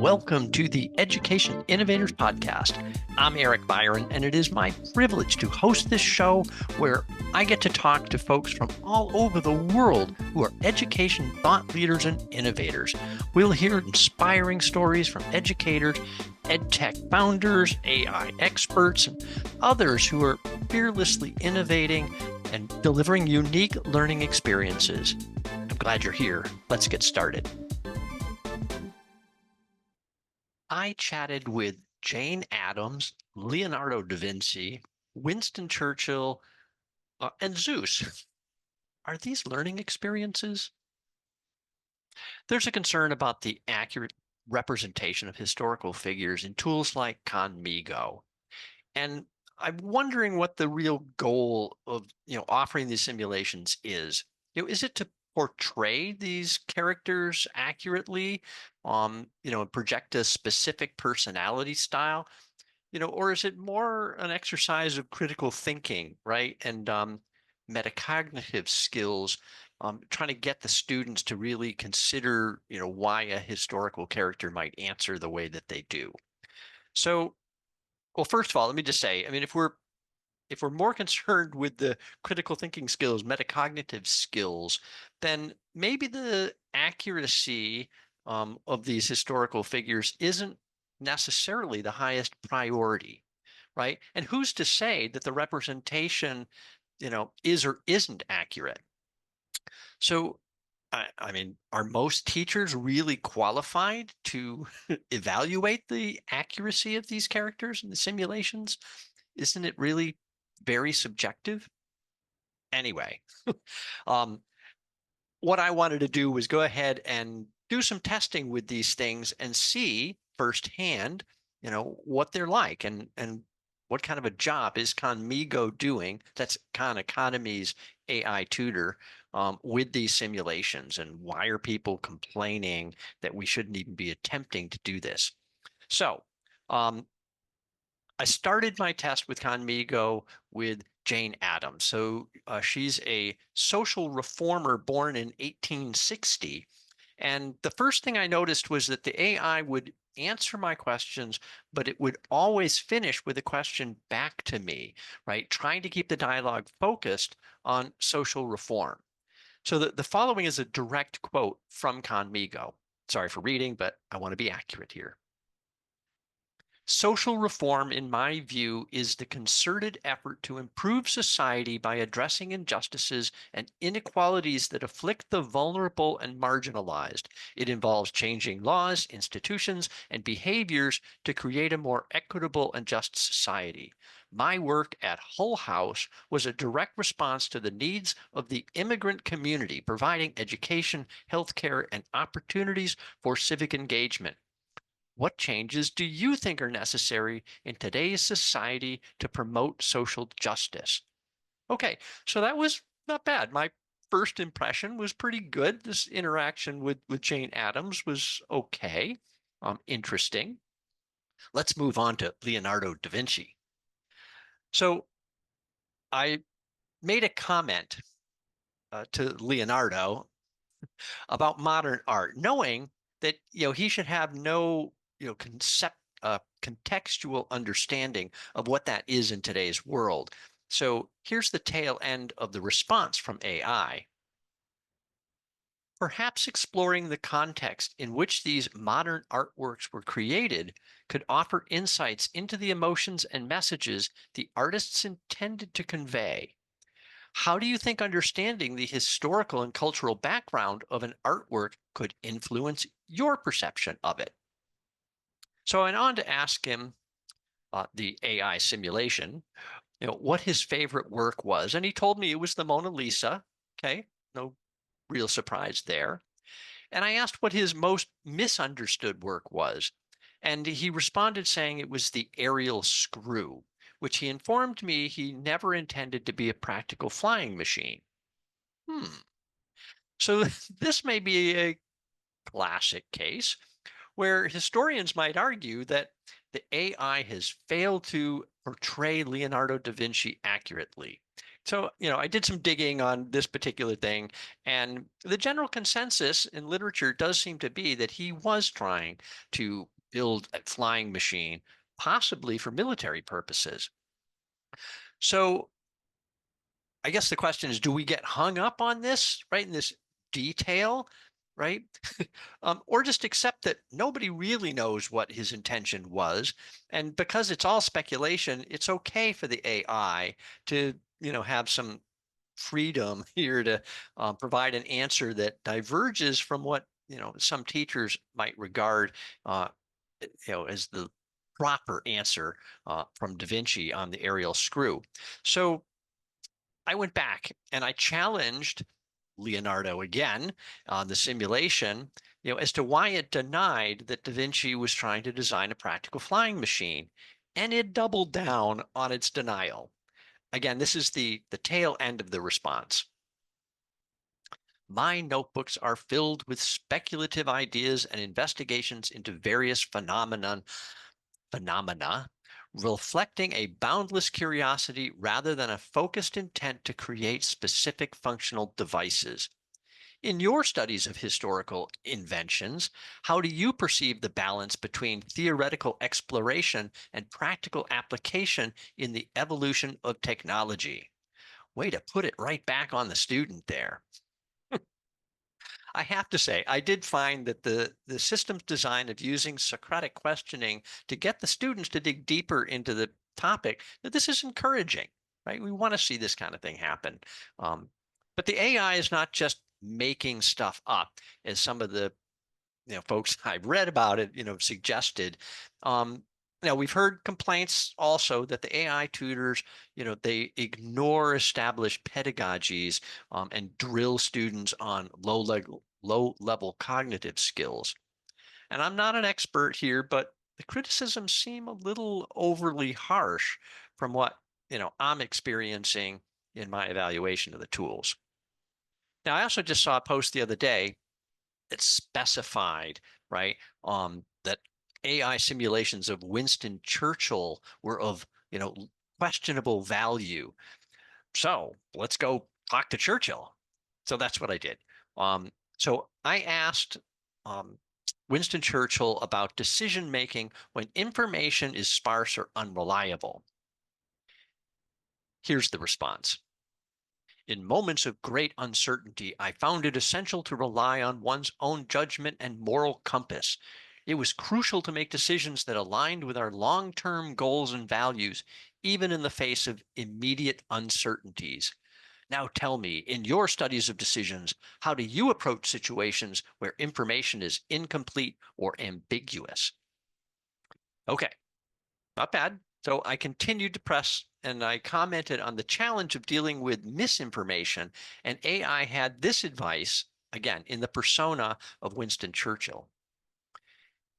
Welcome to the Education Innovators Podcast. I'm Eric Byron, and it is my privilege to host this show where I get to talk to folks from all over the world who are education thought leaders and innovators. We'll hear inspiring stories from educators, EdTech founders, AI experts, and others who are fearlessly innovating and delivering unique learning experiences. I'm glad you're here. Let's get started. I chatted with Jane Addams, Leonardo da Vinci, Winston Churchill, and Zeus. Are these learning experiences? There's a concern about the accurate representation of historical figures in tools like Khanmigo. And I'm wondering what the real goal of offering these simulations is. Is it to portray these characters accurately, and project a specific personality style, or is it more an exercise of critical thinking, right? And metacognitive skills, trying to get the students to really consider, why a historical character might answer the way that they do. So, well, first of all, let me just say, I mean, if we're more concerned with the critical thinking skills, metacognitive skills, then maybe the accuracy of these historical figures isn't necessarily the highest priority, right? And who's to say that the representation, is or isn't accurate? So, I mean, are most teachers really qualified to evaluate the accuracy of these characters in the simulations? Isn't it really very subjective? Anyway, um, what I wanted to do was go ahead and do some testing with these things and see firsthand, what they're like and what kind of a job is Khanmigo doing. That's Khan Academy's AI tutor, with these simulations, and why are people complaining that we shouldn't even be attempting to do this? So, I started my test with Khanmigo with Jane Addams. So she's a social reformer born in 1860. And the first thing I noticed was that the AI would answer my questions, but it would always finish with a question back to me, right? Trying to keep the dialogue focused on social reform. So the following is a direct quote from Khanmigo. Sorry for reading, but I want to be accurate here. Social reform, in my view, is the concerted effort to improve society by addressing injustices and inequalities that afflict the vulnerable and marginalized. It involves changing laws, institutions, and behaviors to create a more equitable and just society. My work at Hull House was a direct response to the needs of the immigrant community, providing education, healthcare, and opportunities for civic engagement. What changes do you think are necessary in today's society to promote social justice? Okay, so that was not bad. My first impression was pretty good. This interaction with Jane Addams was okay, interesting. Let's move on to Leonardo da Vinci. So I made a comment to Leonardo about modern art, knowing that he should have no contextual understanding of what that is in today's world. So here's the tail end of the response from AI. Perhaps exploring the context in which these modern artworks were created could offer insights into the emotions and messages the artists intended to convey. How do you think understanding the historical and cultural background of an artwork could influence your perception of it? So I went on to ask him, the AI simulation, what his favorite work was. And he told me it was the Mona Lisa. Okay, no real surprise there. And I asked what his most misunderstood work was. And he responded saying it was the aerial screw, which he informed me he never intended to be a practical flying machine. So this may be a classic case where historians might argue that the AI has failed to portray Leonardo da Vinci accurately. So, I did some digging on this particular thing, and the general consensus in literature does seem to be that he was trying to build a flying machine, possibly for military purposes. So, I guess the question is, do we get hung up on this, right? In this detail, right? Or just accept that nobody really knows what his intention was. And because it's all speculation, it's okay for the AI to, have some freedom here to provide an answer that diverges from what, some teachers might regard, as the proper answer from Da Vinci on the aerial screw. So I went back and I challenged Leonardo again on the simulation, as to why it denied that Da Vinci was trying to design a practical flying machine. And it doubled down on its denial. Again, this is the tail end of the response. My notebooks are filled with speculative ideas and investigations into various phenomena, reflecting a boundless curiosity rather than a focused intent to create specific functional devices. In your studies of historical inventions, how do you perceive the balance between theoretical exploration and practical application in the evolution of technology? Way to put it right back on the student there. I have to say, I did find that the system's design of using Socratic questioning to get the students to dig deeper into the topic, that this is encouraging, right? We want to see this kind of thing happen. But the AI is not just making stuff up, as some of the folks I've read about it, suggested. Now we've heard complaints also that the AI tutors, they ignore established pedagogies and drill students on low level cognitive skills. And I'm not an expert here, but the criticisms seem a little overly harsh from what I'm experiencing in my evaluation of the tools. Now I also just saw a post the other day that specified, right, that AI simulations of Winston Churchill were of, questionable value. So let's go talk to Churchill. So that's what I did. So I asked Winston Churchill about decision making when information is sparse or unreliable. Here's the response. In moments of great uncertainty, I found it essential to rely on one's own judgment and moral compass. It was crucial to make decisions that aligned with our long term goals and values, even in the face of immediate uncertainties. Now tell me, in your studies of decisions, how do you approach situations where information is incomplete or ambiguous? Okay, not bad. So I continued to press and I commented on the challenge of dealing with misinformation. And AI had this advice, again, in the persona of Winston Churchill.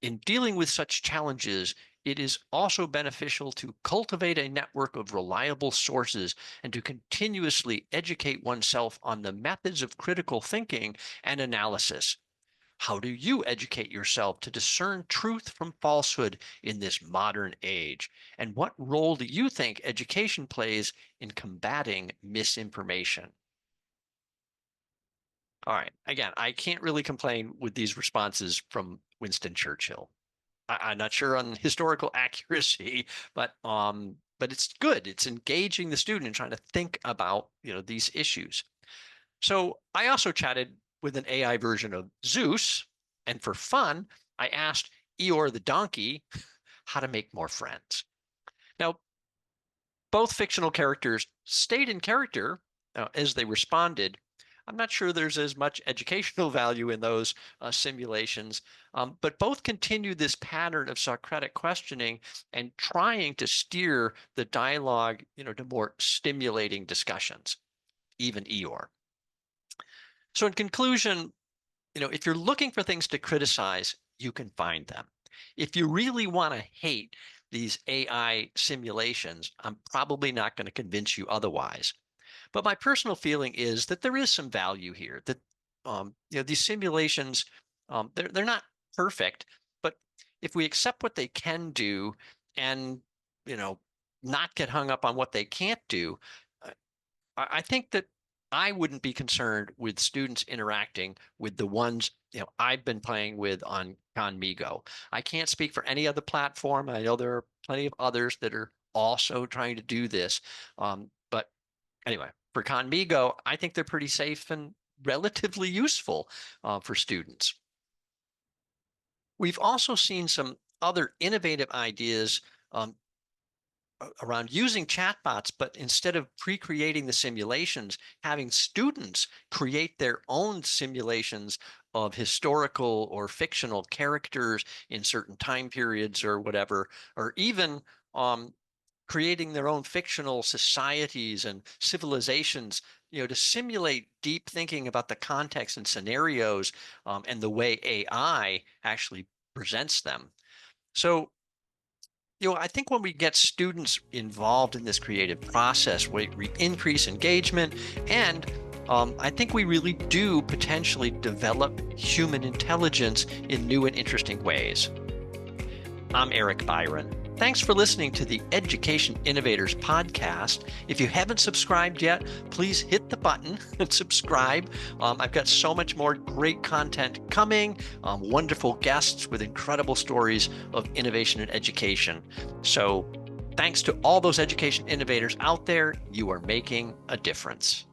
In dealing with such challenges, it is also beneficial to cultivate a network of reliable sources and to continuously educate oneself on the methods of critical thinking and analysis. How do you educate yourself to discern truth from falsehood in this modern age? And what role do you think education plays in combating misinformation? All right. Again, I can't really complain with these responses from Winston Churchill. I'm not sure on historical accuracy, but it's good. It's engaging the student and trying to think about these issues. So I also chatted with an AI version of Zeus, and for fun, I asked Eeyore the donkey how to make more friends. Now, both fictional characters stayed in character as they responded. I'm not sure there's as much educational value in those simulations, but both continue this pattern of Socratic questioning and trying to steer the dialogue, to more stimulating discussions, even Eeyore. So in conclusion, if you're looking for things to criticize, you can find them. If you really want to hate these AI simulations, I'm probably not going to convince you otherwise. But my personal feeling is that there is some value here. That these simulations, they're not perfect, but if we accept what they can do and not get hung up on what they can't do, I think that I wouldn't be concerned with students interacting with the ones I've been playing with on Khanmigo. I can't speak for any other platform. I know there are plenty of others that are also trying to do this. But anyway, for Khanmigo, I think they're pretty safe and relatively useful for students. We've also seen some other innovative ideas um, around using chatbots, but instead of pre-creating the simulations, having students create their own simulations of historical or fictional characters in certain time periods or whatever, or even creating their own fictional societies and civilizations, to simulate deep thinking about the context and scenarios and the way AI actually presents them. So I think when we get students involved in this creative process, we increase engagement, and I think we really do potentially develop human intelligence in new and interesting ways. I'm Eric Byron. Thanks for listening to the Education Innovators Podcast. If you haven't subscribed yet, please hit the button and subscribe. I've got so much more great content coming, wonderful guests with incredible stories of innovation and education. So thanks to all those education innovators out there. You are making a difference.